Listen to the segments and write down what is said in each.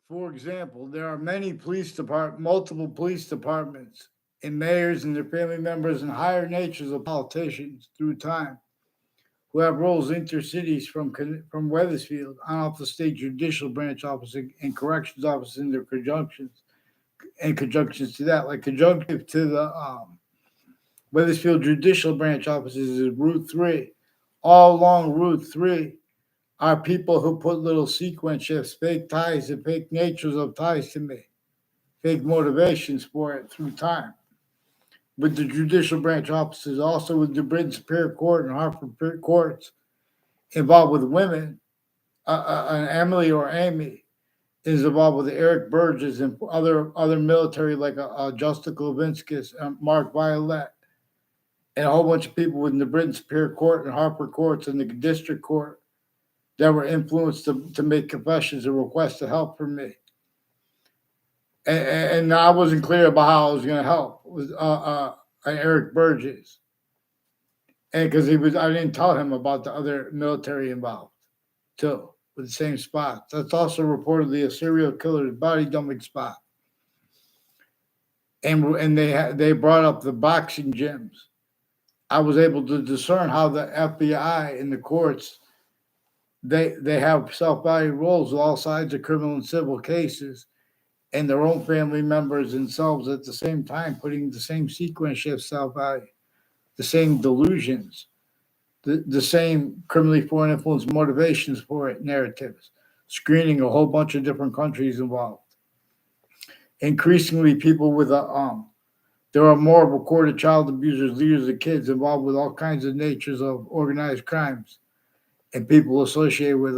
For example, there are multiple police departments, and mayors and their family members and higher natures of politicians through time who have roles intercities from Wethersfield on off the state judicial branch office and corrections office in their conjunctions to that, like conjunctive to the Wethersfield judicial branch offices is Route 3. All along Route 3 are people who put little sequence shifts, fake ties, and fake natures of ties to me, fake motivations for it through time. With the judicial branch offices, also with the Britain Superior Court and Hartford courts involved with women, Emily or Amy is involved with Eric Burgess and other military like Justa Klavinskis, Mark Violet, and a whole bunch of people within the Britain Superior Court and Hartford courts and the district court that were influenced to make confessions and requests to help from me. And I wasn't clear about how I was going to help with Eric Burgess, and because I didn't tell him about the other military involved too, with the same spot. That's also reportedly a serial killer's body dumping spot. And they brought up the boxing gyms. I was able to discern how the FBI and the courts they have self-value roles with all sides of criminal and civil cases, and their own family members themselves at the same time putting the same sequence shift self-value, the same delusions, the same criminally foreign influence motivations for it, narratives, screening a whole bunch of different countries involved. Increasingly, people with there are more recorded child abusers, leaders of kids involved with all kinds of natures of organized crimes, and people associated with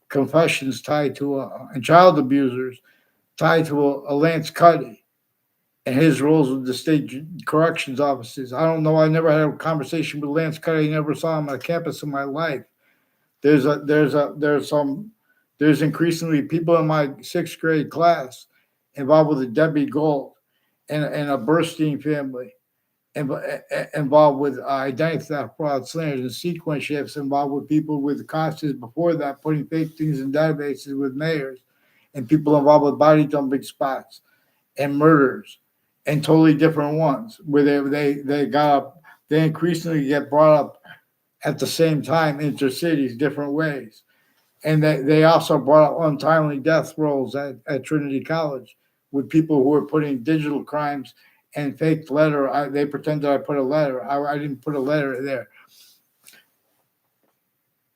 confessions tied to and child abusers tied to a Lance Cuddy and his roles with the state corrections offices. I don't know. I never had a conversation with Lance Cuddy. I never saw him on campus in my life. There's increasingly people in my sixth grade class involved with the Debbie Gold and a Burstein family involved with identity theft, fraud, slanders, and sequence shifts involved with people with costumes before that, putting fake things in databases with mayors, and people involved with body dumping spots and murders, and totally different ones where they increasingly get brought up at the same time intercities, different ways. And they also brought up untimely death rolls at Trinity College with people who were putting digital crimes and fake letter. They pretended I put a letter. I didn't put a letter there.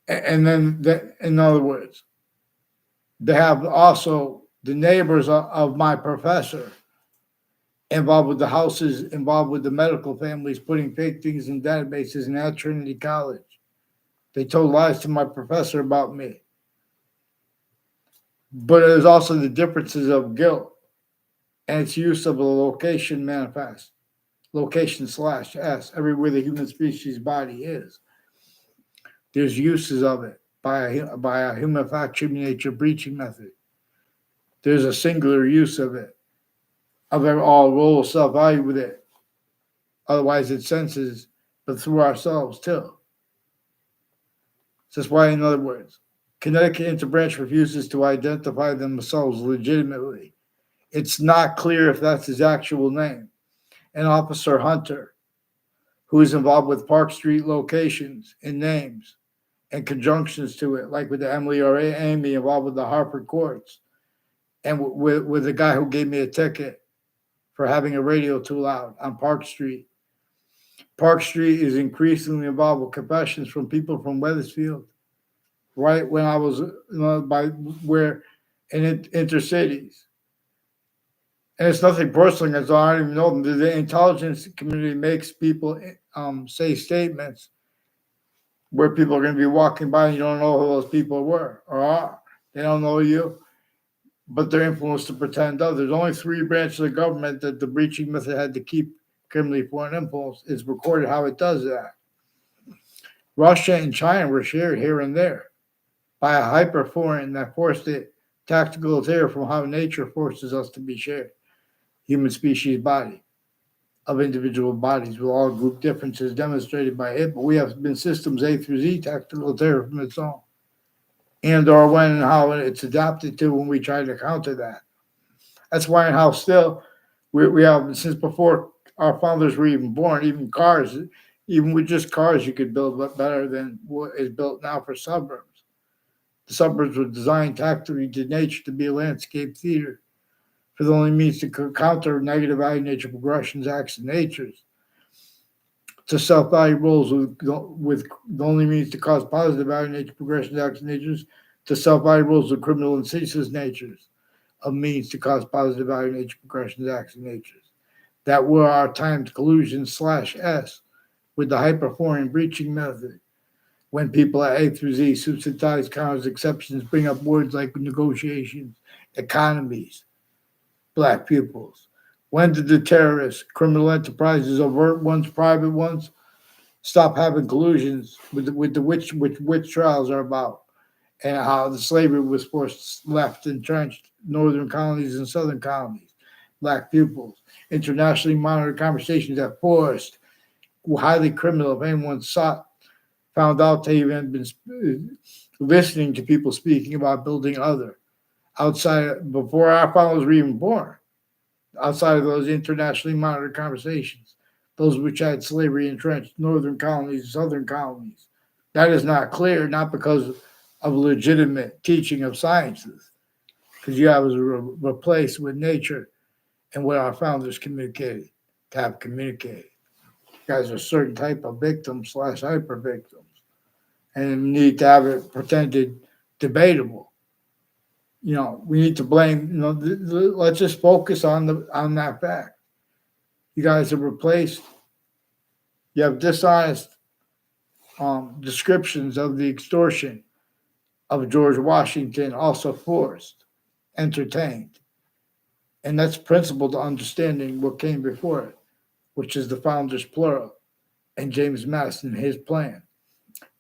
And then, in other words, they have also the neighbors of my professor involved with the houses, involved with the medical families, putting fake things in databases and at Trinity College. They told lies to my professor about me. But there's also the differences of guilt and its use of a location manifest, location/S, everywhere the human species body is. There's uses of it by a human human nature breaching method. There's a singular use of it, of all role of self-value with it. Otherwise, it senses, but through ourselves too. That's why, in other words, Connecticut Interbranch refuses to identify themselves legitimately. It's not clear if that's his actual name. And Officer Hunter, who is involved with Park Street locations and names and conjunctions to it, like with the Emily or Amy involved with the Hartford courts, and with the guy who gave me a ticket for having a radio too loud on Park Street. Park Street is increasingly involved with confessions from people from Wethersfield, right when I was by where in intercities. And it's nothing personal, because I don't even know them. The intelligence community makes people say statements where people are going to be walking by and you don't know who those people were or are. They don't know you, but they're influenced to pretend others. There's only 3 branches of government that the breaching method had to keep criminally foreign influence. It's recorded how it does that. Russia and China were shared here and there by a hyper-foreign that forced it tactical terror from how nature forces us to be shared. Human species body of individual bodies with all group differences demonstrated by it, but we have been systems A through Z tactical terror from its own and or when and how it's adapted to when we try to counter that. That's why and how still we have, since before our fathers were even born, even cars, even with just cars, you could build better than what is built now for suburbs. The suburbs were designed tactically to nature to be a landscape theater for the only means to counter negative value nature progressions, acts, and natures. To self-value roles with the only means to cause positive value nature progressions, acts, and natures. To self-value roles with criminal and ceaseless natures of means to cause positive value nature progressions, acts, and natures. That were our times collusion slash S with the hyperforeign breaching method. When people at A through Z subsidize counters, exceptions, bring up words like negotiations, economies, black pupils. When did the terrorists, criminal enterprises, overt ones, private ones, stop having collusions with the which trials are about, and how the slavery was forced left entrenched northern colonies and southern colonies, black pupils, internationally monitored conversations that forced highly criminal if anyone found out they even been listening to people speaking about building other outside before our fathers were even born, outside of those internationally monitored conversations, those which had slavery entrenched northern colonies and southern colonies. That is not clear, not because of legitimate teaching of sciences, because you have to replace with nature and what our founders communicated to have communicated. You guys are a certain type of victims slash hyper victims, and need to have it pretended debatable. We need to blame. Let's just focus on that fact. You guys have replaced. You have dishonest descriptions of the extortion of George Washington, also forced, entertained, and that's principal to understanding what came before it, which is the founders plural, and James Madison, his plan.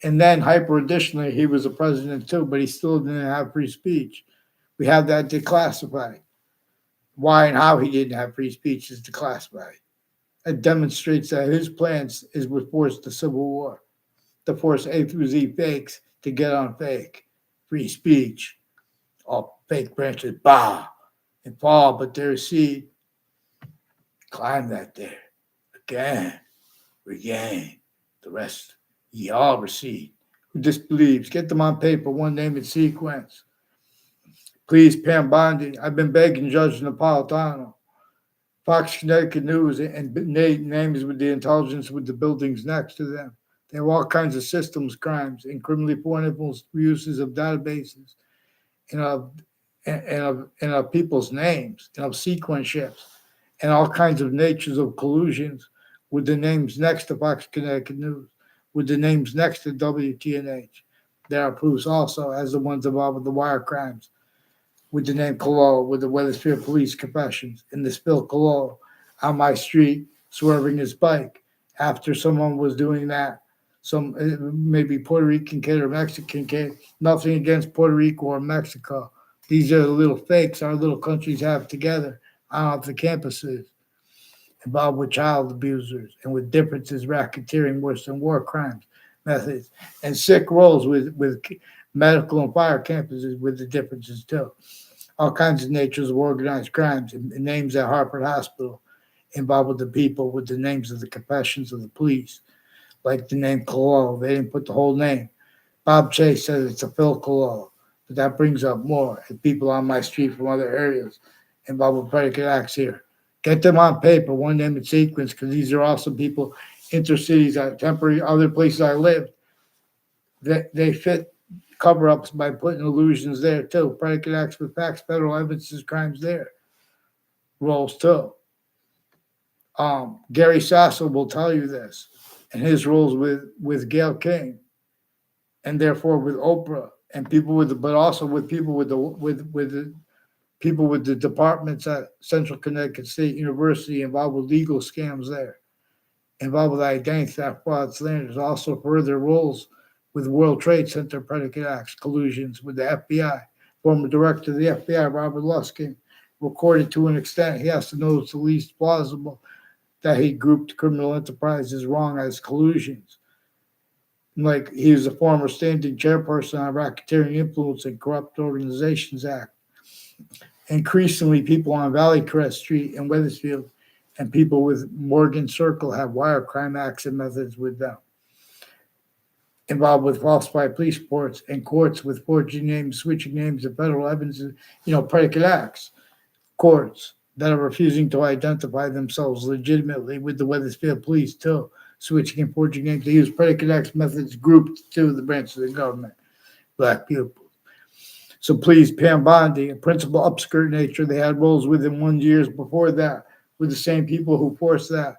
And then, hyper additionally, he was a president too, but he still didn't have free speech. We have that declassified. Why and how he didn't have free speech is declassified. It demonstrates that his plans is what forced the Civil War, to force A through Z fakes to get on fake. Free speech, all fake branches, bow and fall, but their seed, climb that there. Again, regain. The rest ye all receive. Who disbelieves, get them on paper, one name in sequence. Please, Pam Bondi, I've been begging Judge Napolitano. Fox Connecticut News and names with the intelligence with the buildings next to them. They have all kinds of systems crimes and criminally foreign influence uses of databases and of people's names and of sequence shifts and all kinds of natures of collusions with the names next to Fox Connecticut News, with the names next to WTNH. There are proofs also as the ones involved with the wire crimes, with the name Colo, with the Wethersfield police confessions, and the spill Colo on my street swerving his bike after someone was doing that. Some maybe Puerto Rican kid or Mexican kid. Nothing against Puerto Rico or Mexico. These are the little fakes our little countries have together on the campuses, involved with child abusers and with differences, racketeering worse than war crimes methods, and sick roles with medical and fire campuses with the differences too. All kinds of natures of organized crimes and names at Hartford Hospital involved with the people with the names of the confessions of the police, like the name Cololo. They didn't put the whole name. Bob Chase says it's a Phil Cololo, but that brings up more and people on my street from other areas involved with predicate acts here. Get them on paper, one name in sequence, because these are also people, intercities, temporary, other places I lived. They fit cover-ups by putting illusions there too. Predicate acts with facts, federal evidences, crimes there. Roles too. Gary Sasso will tell you this, and his roles with Gail King, and therefore with Oprah and people with but also with people with the people with the departments at Central Connecticut State University involved with legal scams there, involved with identity theft, fraud, slanders, also further roles with World Trade Center predicate acts, collusions with the FBI. Former director of the FBI, Robert Luskin, recorded to an extent he has to know it's the least plausible that he grouped criminal enterprises wrong as collusions. Like he was a former standing chairperson on Racketeering Influence and Corrupt Organizations Act. Increasingly, people on Valley Crest Street in Wethersfield and people with Morgan Circle have wire crime acts and methods with them, involved with falsified police reports and courts with forging names, switching names, and federal evidence, predicate acts. Courts that are refusing to identify themselves legitimately with the Wethersfield police, too, switching and forging names. They use predicate acts methods grouped to the branches of the government, black people. So please, Pam Bondi, a principal upskirt nature, they had roles within 1 years before that with the same people who forced that.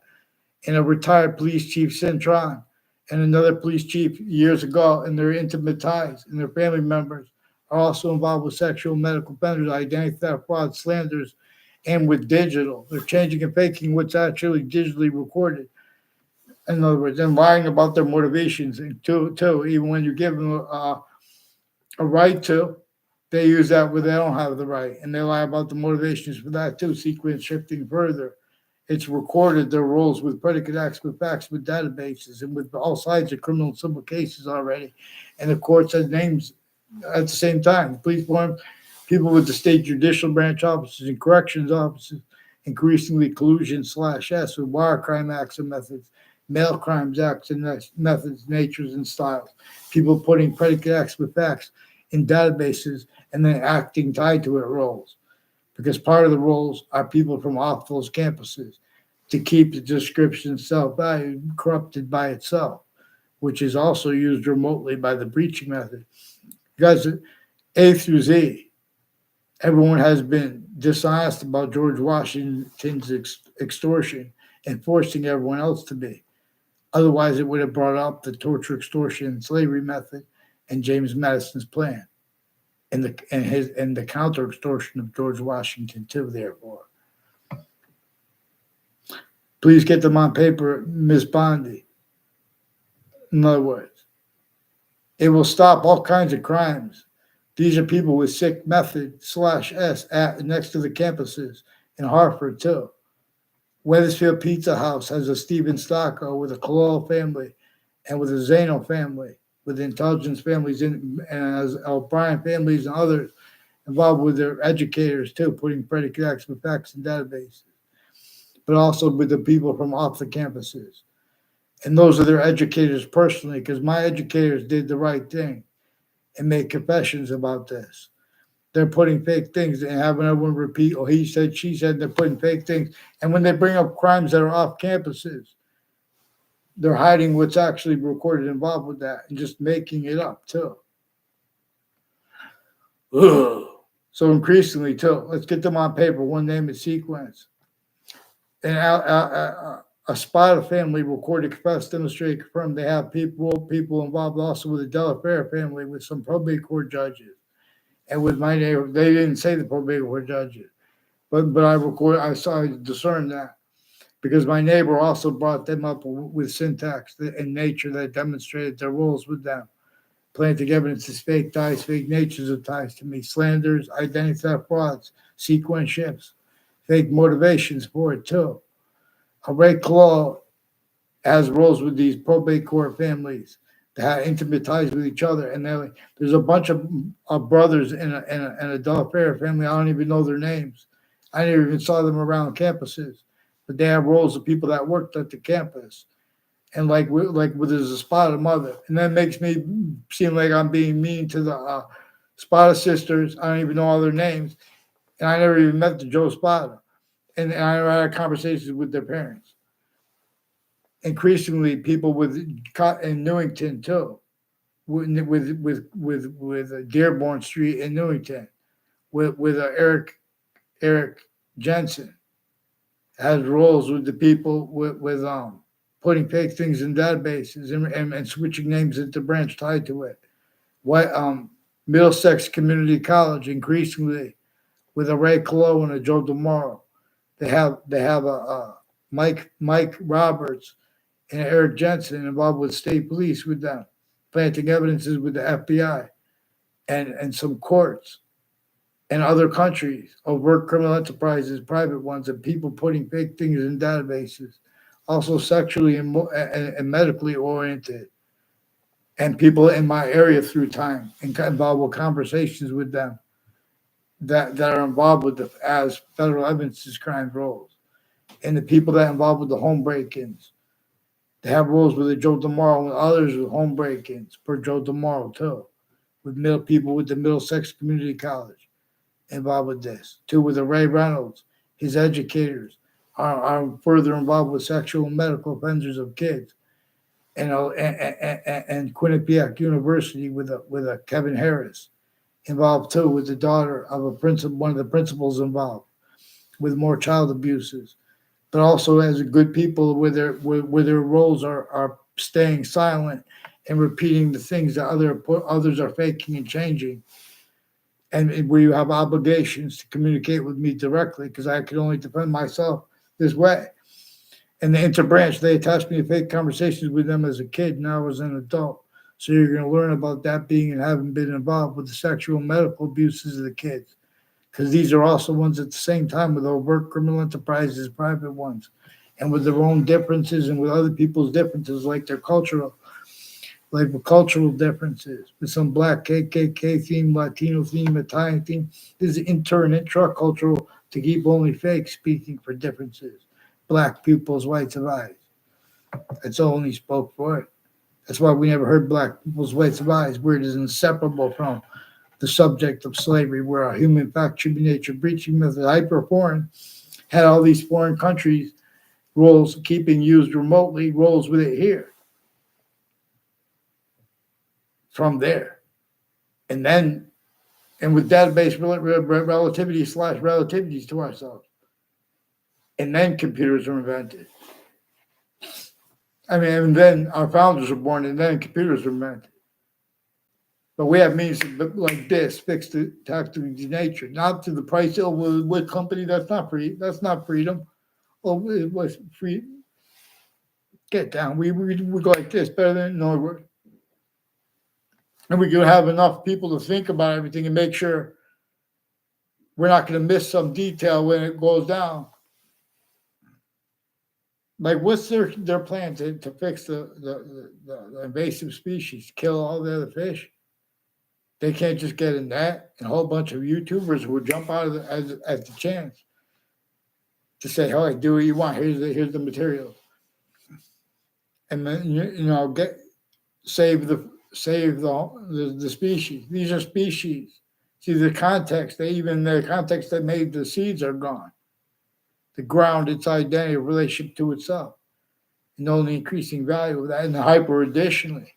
And a retired police chief, Cintron, and another police chief years ago, and their intimate ties and their family members are also involved with sexual and medical offenders, identity theft, fraud, slanders, and with digital. They're changing and faking what's actually digitally recorded. In other words, and lying about their motivations, and too, even when you give them a right to, they use that where they don't have the right, and they lie about the motivations for that too. Sequence shifting further, it's recorded their roles with predicate acts, with facts, with databases, and with all sides of criminal and civil cases already, and the courts had names at the same time. The police form people with the state judicial branch offices and corrections offices, increasingly collusion/S with wire crime acts and methods, mail crimes acts and methods, natures and styles. People putting predicate acts with facts in databases and then acting tied to it roles. Because part of the roles are people from off those campuses to keep the description self-valued corrupted by itself, which is also used remotely by the breaching method. Guys, A through Z, everyone has been dishonest about George Washington's extortion and forcing everyone else to be. Otherwise, it would have brought up the torture, extortion, and slavery method and James Madison's plan and the counter extortion of George Washington too. Therefore, please get them on paper, Ms. Bondi. In other words, it will stop all kinds of crimes. These are people with sick method/S at next to the campuses in Hartford too. Wethersfield Pizza House has a Stephen Stocco with a Cololo family and with a Zano family, with the intelligence families and as O'Brien families and others involved with their educators too, putting predicate acts with facts and databases, but also with the people from off the campuses. And those are their educators personally, because my educators did the right thing and made confessions about this. They're putting fake things and having everyone repeat, oh, he said, she said, they're putting fake things. And when they bring up crimes that are off campuses, they're hiding what's actually recorded involved with that and just making it up too. Ugh. So increasingly too, let's get them on paper, one name and sequence. And a Spada family recorded, confessed, demonstrated, confirmed they have people involved also with the Della Fair family with some probate court judges. And with my neighbor, they didn't say the probate court judges, but I saw, I discerned that because my neighbor also brought them up with syntax and nature that demonstrated their roles with them. Planting evidence is fake ties, fake natures of ties to me, slanders, identity theft, frauds, sequence shifts, fake motivations for it too. A Ray Claw has roles with these probate court families that have intimate ties with each other, and there's a bunch of brothers in a Della Fair family. I don't even know their names. I never even saw them around campuses, but they have roles of people that worked at the campus. And like there's a Spada mother, and that makes me seem like I'm being mean to the Spada sisters. I don't even know all their names, and I never even met the Joe Spada, and I never had conversations with their parents. Increasingly, people in Newington too, with Dearborn Street in Newington, with Eric Jensen has roles with the people with putting fake things in databases and switching names into branch tied to it. What Middlesex Community College increasingly with a Ray Clo and a Joe DeMoro. They have a Mike Roberts and Eric Jensen involved with state police with them, planting evidences with the FBI and some courts and other countries, overt criminal enterprises, private ones, and people putting fake things in databases, also sexually and medically oriented. and people in my area through time, and got involved with conversations with them that are involved with the as federal evidence crime roles, and the people that are involved with the home break-ins. They have roles with the Joe DeMauro and others with home break-ins for Joe DeMauro too, with middle people with the Middlesex Community College involved with this. Too with the Ray Reynolds, his educators are further involved with sexual and medical offenders of kids. And Quinnipiac University with a Kevin Harris involved too, with the daughter of a principal, one of the principals involved with more child abuses, but also as good people where their roles are staying silent and repeating the things that others are faking and changing, and where you have obligations to communicate with me directly because I could only defend myself this way. And the interbranch, they attached me to fake conversations with them as a kid. Now I was an adult. So you're going to learn about that being and having been involved with the sexual and medical abuses of the kids. Because these are also ones at the same time with overt criminal enterprises, private ones, and with their own differences and with other people's differences, like their like with cultural differences, with some black KKK theme, Latino theme, Italian theme. This is intra-cultural to keep only fake speaking for differences. Black people's rights of eyes. That's all he spoke for it. That's why we never heard black people's rights of eyes, where it is inseparable from the subject of slavery, where our human fact should be nature breaching method, hyper foreign, had all these foreign countries roles keeping used remotely, roles with it here. From there. And with database relativity / relativities to ourselves. And then computers were invented. I mean, and then our founders were born, and then computers were invented. But we have means like this fixed to tactical nature, not to the price of what company. That's not free. That's not freedom. Oh, it was free. Get down. We go like this better than Norwood. And we can have enough people to think about everything and make sure we're not going to miss some detail when it goes down. Like, what's their plan to fix the invasive species, kill all the other fish? They can't just get in that, and a whole bunch of YouTubers will jump out of at the chance to say, "Oh, do what you want. Here's the material," and then save the species. These are species. See the context. The context that made the seeds are gone. The ground, its identity, relationship to itself, and only increasing value of that. And the hyper additionally,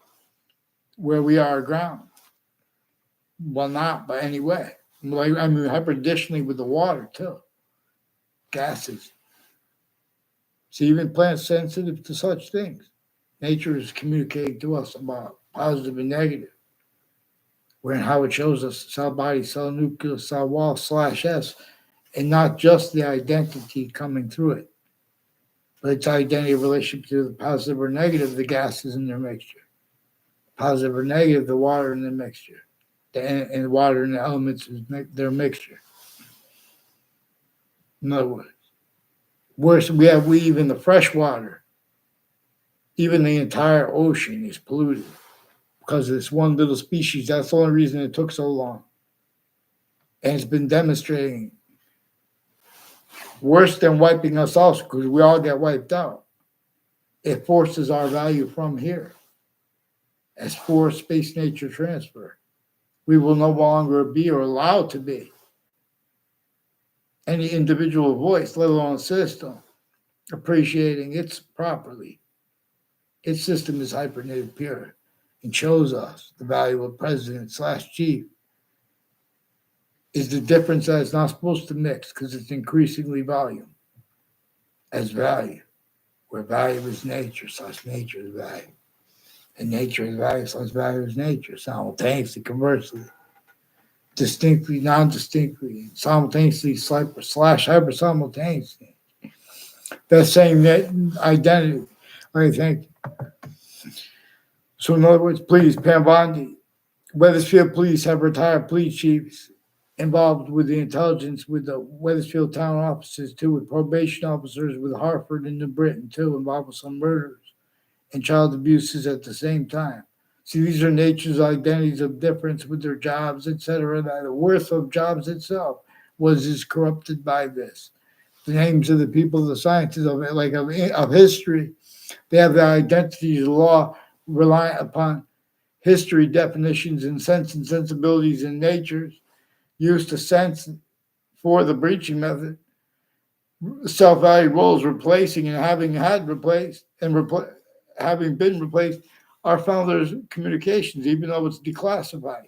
where we are ground. Well, not by any way. Hyper additionally with the water too. Gases. See, even plants sensitive to such things. Nature is communicating to us about positive and negative. Where and how it shows us cell body, cell nucleus, cell wall /S, and not just the identity coming through it, but its identity relationship to the positive or negative, the gases in their mixture. Positive or negative, the water in the mixture. And the water and the elements is their mixture. In other words, worse, we even the fresh water, even the entire ocean is polluted because of this one little species. That's the only reason it took so long. And it's been demonstrating worse than wiping us out because we all get wiped out. It forces our value from here as forced space nature transfer. We will no longer be or allowed to be any individual voice, let alone a system, appreciating its properly. Its system is hyper-native pure and shows us the value of president / chief is the difference that it's not supposed to mix because it's increasingly volume as value, where value is nature / nature is value. And nature is value / value is nature, simultaneously, conversely, distinctly, non-distinctly, simultaneously, / hyper simultaneously. That same identity. I think. So in other words, please, Pam Bondi, Wethersfield police have retired police chiefs involved with the intelligence with the Wethersfield town offices too, with probation officers with Hartford and New Britain too, involved with some murders and child abuses at the same time. See, these are nature's identities of difference with their jobs, etc. That the worth of jobs itself is corrupted by this. The names of the people, the sciences of history, they have the identities of law reliant upon history definitions and sense and sensibilities and natures used to sense for the breaching method. Self-valued roles replacing and having had replaced and having been replaced our founders' communications, even though it's declassified.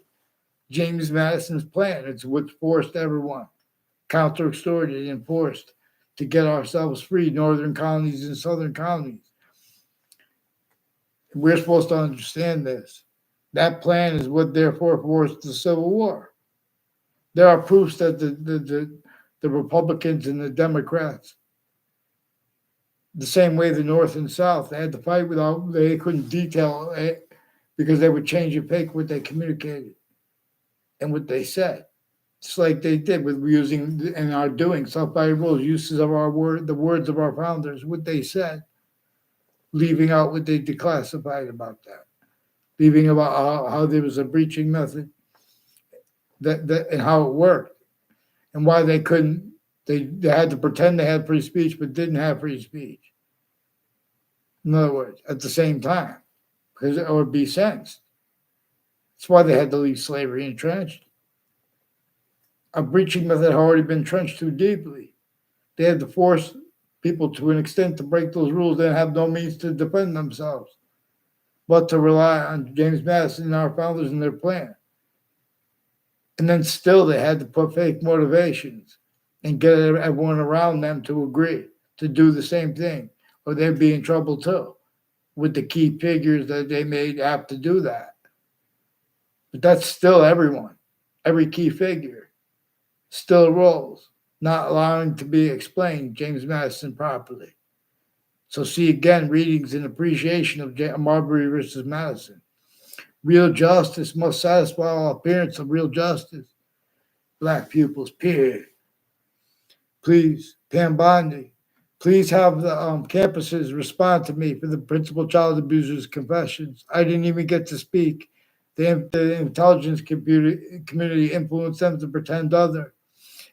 James Madison's plan, it's what forced everyone, counter-extorted and forced to get ourselves free, northern colonies and southern colonies. We're supposed to understand this. That plan is what therefore forced the Civil War. There are proofs that the Republicans and the Democrats, the same way the North and South, they had to fight without, they couldn't detail it because they would change and fake what they communicated and what they said. Just like they did with using and are doing self-valued rules, uses of our word, the words of our founders, what they said, leaving out what they declassified about that, leaving about how there was a breaching method that and how it worked and why they couldn't, they had to pretend they had free speech but didn't have free speech. In other words, at the same time, because or be sentenced. That's why they had to leave slavery entrenched. A breaching method had already been entrenched too deeply. They had to force people to an extent to break those rules. They have no means to defend themselves, but to rely on James Madison and our founders and their plan. And then still they had to put fake motivations and get everyone around them to agree to do the same thing, or they'd be in trouble too with the key figures that they made have to do that. But that's still everyone, every key figure still rolls, not allowing to be explained James Madison properly. So see again, readings and appreciation of Marbury versus Madison. Real justice must satisfy all appearance of real justice. Black pupils, period. Please, Pam Bondi, please have the campuses respond to me for the principal child abuser's confessions. I didn't even get to speak. The intelligence community influenced them to pretend other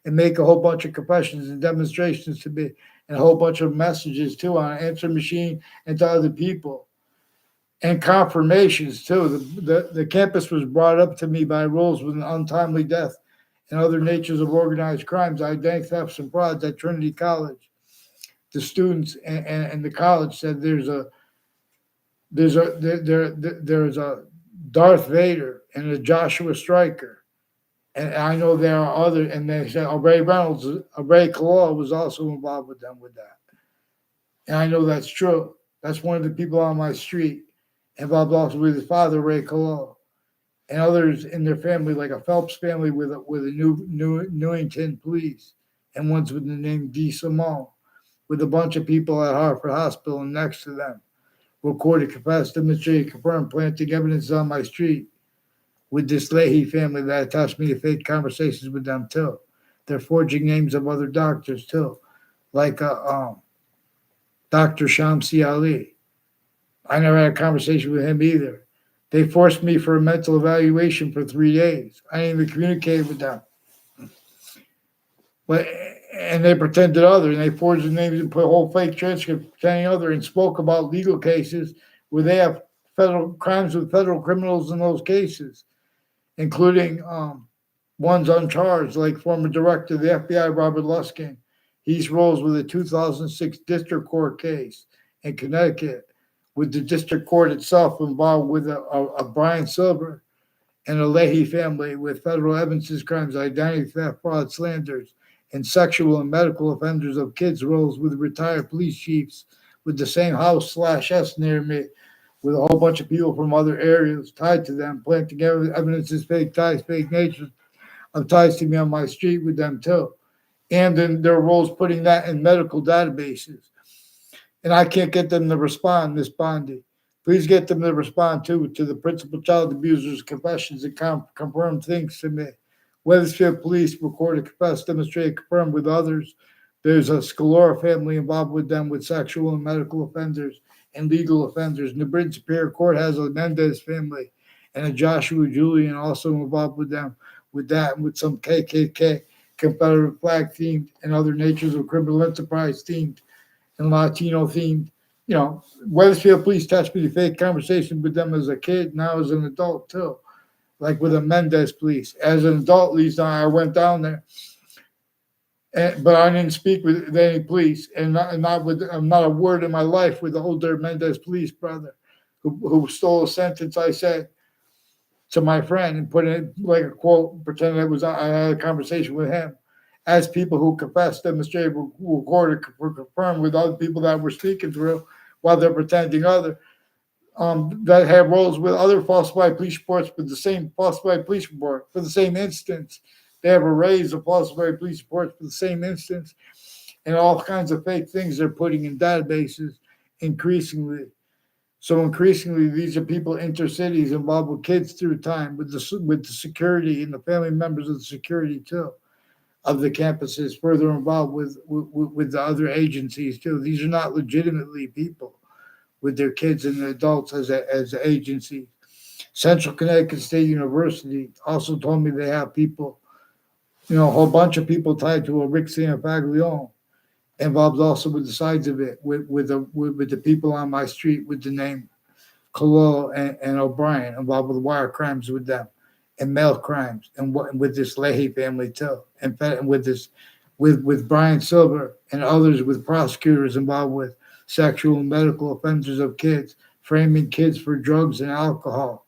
and make a whole bunch of confessions and demonstrations to me and a whole bunch of messages too on an answer machine and to other people. And confirmations too. The campus was brought up to me by rules with an untimely death and other natures of organized crimes, identity thefts and frauds at Trinity College. The students and the college said there's a Darth Vader and a Joshua Stryker. And I know there are other, and they said Ray Kalora was also involved with them with that. And I know that's true. That's one of the people on my street involved also with his father, Ray Kalora, and others in their family, like a Phelps family with a Newington police, and ones with the name D. Simone, with a bunch of people at Hartford Hospital and next to them. Recorded, confessed, demonstrated, confirmed, planting evidence on my street with this Leahy family that attached me to fake conversations with them too. They're forging names of other doctors too, like Dr. Shamsi Ali. I never had a conversation with him either. They forced me for a mental evaluation for 3 days. I didn't even communicate with them. And they pretended other, and they forged the names and put a whole fake transcript pretending other and spoke about legal cases where they have federal crimes with federal criminals in those cases, including ones uncharged, like former director of the F.B.I. Robert Luskin. He's rolls with a 2006 district court case in Connecticut, with the district court itself involved with a Brian Silver and a Leahy family with federal evidences, crimes, identity theft, fraud, slanders, and sexual and medical offenders of kids rolls with retired police chiefs with the same house/S near me, with a whole bunch of people from other areas tied to them, planting evidences, fake ties, fake natures of ties to me on my street with them too. And then their roles putting that in medical databases. And I can't get them to respond, Miss Bondi. Please get them to respond too to the principal child abuser's confessions and confirm things to me. Wethersfield police recorded, confessed, demonstrated, confirmed with others. There's a Scalora family involved with them with sexual and medical offenders and legal offenders. And the Britain Superior Court has a Mendez family and a Joshua Julian also involved with them, with that, and with some KKK, Confederate flag themed, and other natures of criminal enterprise themed and Latino themed. Wethersfield police touched me to fake conversation with them as a kid, now as an adult too, like with the Mendez police. As an adult, at least I went down there, but I didn't speak with any police, and not with not a word in my life with the older Mendez police brother, who stole a sentence I said to my friend and put it like a quote, pretending I had a conversation with him. As people who confessed, demonstrated, recorded, confirmed with other people that were speaking through while they're pretending other, that have roles with other falsified police reports with the same falsified police report for the same instance. They have arrays of falsified police reports for the same instance, and all kinds of fake things they're putting in databases increasingly. So increasingly, these are people intercities involved with kids through time, with the security and the family members of the security too, of the campuses, further involved with the other agencies too. These are not legitimately people with their kids and adults as agencies. Central Connecticut State University also told me they have people, a whole bunch of people tied to a Rick Faglione, involved also with the sides of it, with the people on my street with the name Collo and O'Brien, involved with wire crimes with them, and mail crimes, and with this Leahy family too, and with Brian Silver and others, with prosecutors involved with sexual and medical offenders of kids, framing kids for drugs and alcohol,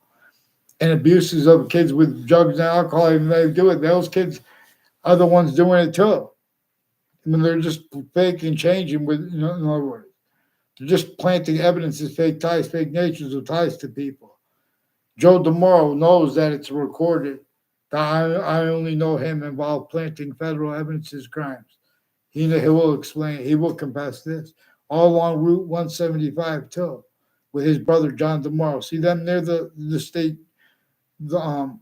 and abuses of kids with drugs and alcohol. Even they do it, those kids are the ones doing it too. I mean, they're just faking, changing with, in other words, they're just planting evidence as fake ties, fake natures of ties to people. Joe DeMoro knows that it's recorded. That I only know him involved planting federal evidence as crimes. He will explain. He will confess this. All along Route 175 too, with his brother John DeMoro. See them near the state, the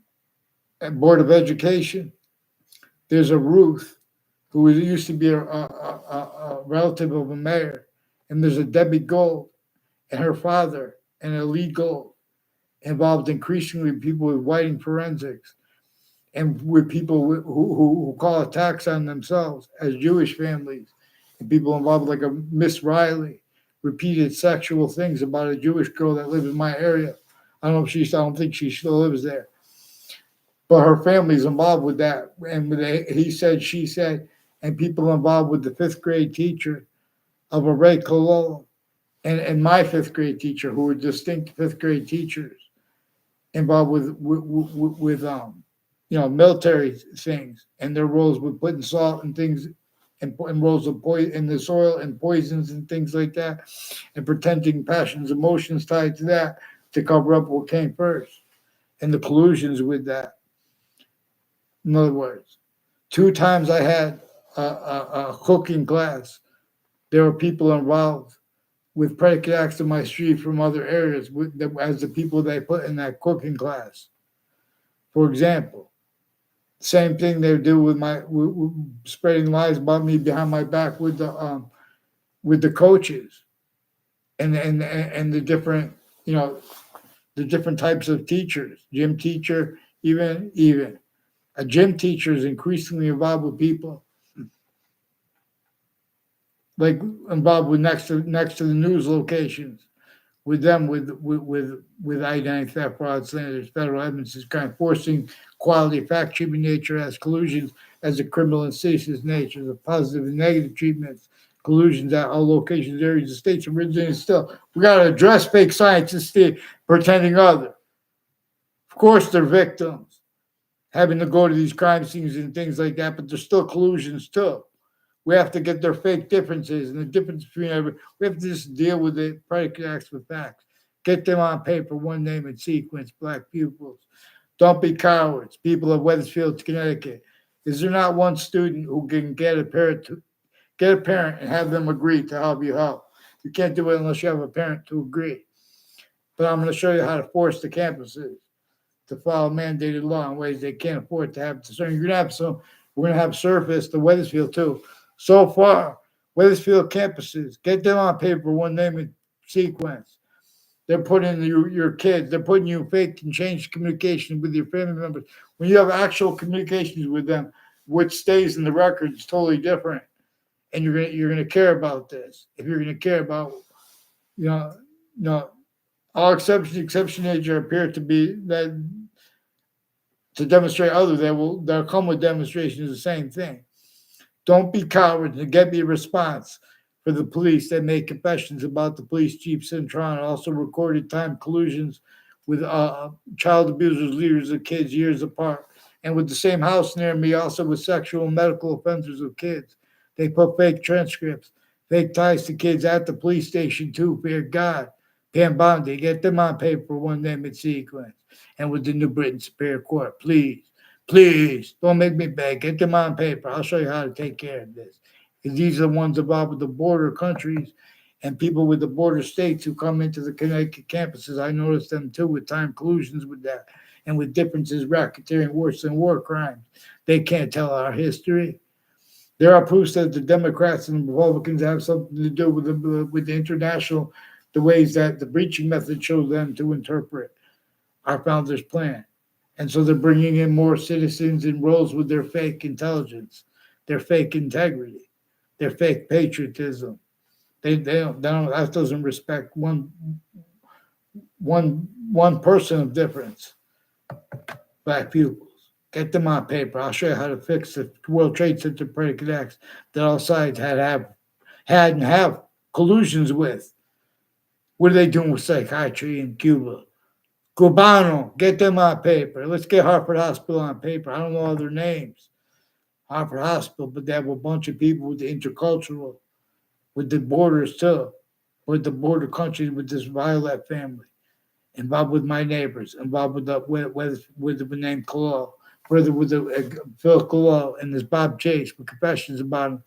Board of Education. There's a Ruth who used to be a relative of a mayor, and there's a Debbie Gold and her father and a Lee Gold, involved increasingly people with whiting forensics and with people who call attacks on themselves as Jewish families, and people involved like a Miss Riley, repeated sexual things about a Jewish girl that lived in my area. I don't think she still lives there, but her family's involved with that. And with he said, she said, and people involved with the fifth grade teacher of a Ray Cololo and my fifth grade teacher, who were distinct fifth grade teachers involved with military things, and their roles with putting salt and things and roles of poison in the soil and poisons and things like that, and pretending passions, emotions tied to that to cover up what came first, and the collusions with that. In other words, 2 times I had a cooking class. There were people involved with predicate acts in my street from other areas as the people they put in that cooking class. For example, same thing they do with spreading lies about me behind my back with the coaches and the different the different types of teachers, gym teacher, even a gym teacher is increasingly involved with people like involved with next to the news locations, with them with identity theft, fraud, slanders, federal evidence is kind of forcing quality fact treatment nature as collusions as a criminal and seditious nature, the positive and negative treatments, collusions at all locations, areas, of states, originating still. We got to address fake scientists pretending other. Of course, they're victims, having to go to these crime scenes and things like that, but there's still collusions too. We have to get their fake differences and the difference between we have to just deal with the predicate acts with facts. Get them on paper, one name and sequence, black pupils. Don't be cowards, people of Wethersfield, Connecticut. Is there not one student who can get a parent and have them agree to help you help? You can't do it unless you have a parent to agree. But I'm going to show you how to force the campuses to follow mandated law in ways they can't afford to have. So you're going to have some. We're going to have surface to Wethersfield too. So far, Wethersfield campuses, get them on paper, one name and sequence. They're putting your kids, they're putting you in fake and changed communication with your family members. When you have actual communications with them, which stays in the record, it's totally different. And you're gonna care about this. If you're gonna care about, you know, you know, all exception nature appear to be that to demonstrate other, they'll come with demonstrations of the same thing. Don't be cowards and get me a response for the police that made confessions about the police chief in Toronto. Also recorded time collusions with child abusers, leaders of kids years apart. And with the same house near me, also with sexual and medical offenders of kids. They put fake transcripts, fake ties to kids at the police station too, fear God. Pam Bondi, get them on paper, one name in sequence. And with the New Britain Superior Court, please. Please don't make me beg. Get them on paper. I'll show you how to take care of this. Because these are the ones involved with the border countries and people with the border states who come into the Connecticut campuses. I noticed them too with time collusions with that and with differences, racketeering worse than war crimes. They can't tell our history. There are proofs that the Democrats and the Republicans have something to do with the international, the ways that the breaching method shows them to interpret our founders' plan. And so they're bringing in more citizens in roles with their fake intelligence, their fake integrity, their fake patriotism. That doesn't respect one person of difference. Black pupils. Get them on paper. I'll show you how to fix the World Trade Center predicate acts that all sides had and have collusions with. What are they doing with psychiatry in Cuba? Cubano, get them on paper. Let's get Hartford Hospital on paper. I don't know all their names. Hartford Hospital, but they have a bunch of people with the intercultural, with the borders too, with the border countries, with this Violet family, involved with my neighbors, involved with the name Kalal, brother with the Phil Kalal and this Bob Chase with confessions about him,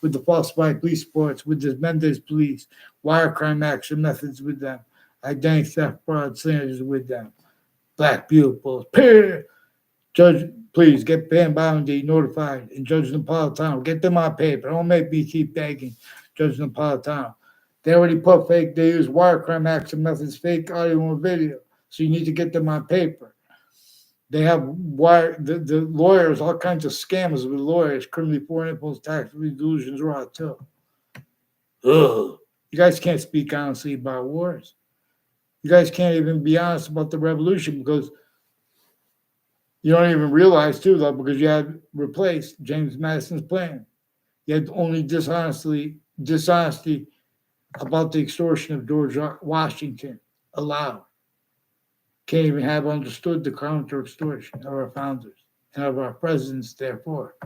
with the falsified police reports, with this Mendez police, wire crime action methods with them, identity theft fraud slanders with them, black pupils. Judge, please get Pam Boundy notified and Judge Napolitano. Get them on paper. Don't make me keep begging Judge Napolitano. They already put they use wire crime action methods, fake audio and video. So you need to get them on paper. They have the lawyers, all kinds of scammers with lawyers, criminally foreign influence, tax delusions, raw too. Ugh. You guys can't speak honestly about wars. You guys can't even be honest about the revolution because you don't even realize too, though, because you had replaced James Madison's plan. You had only dishonesty about the extortion of George Washington allowed. Can't even have understood the counter extortion of our founders and of our presidents, therefore.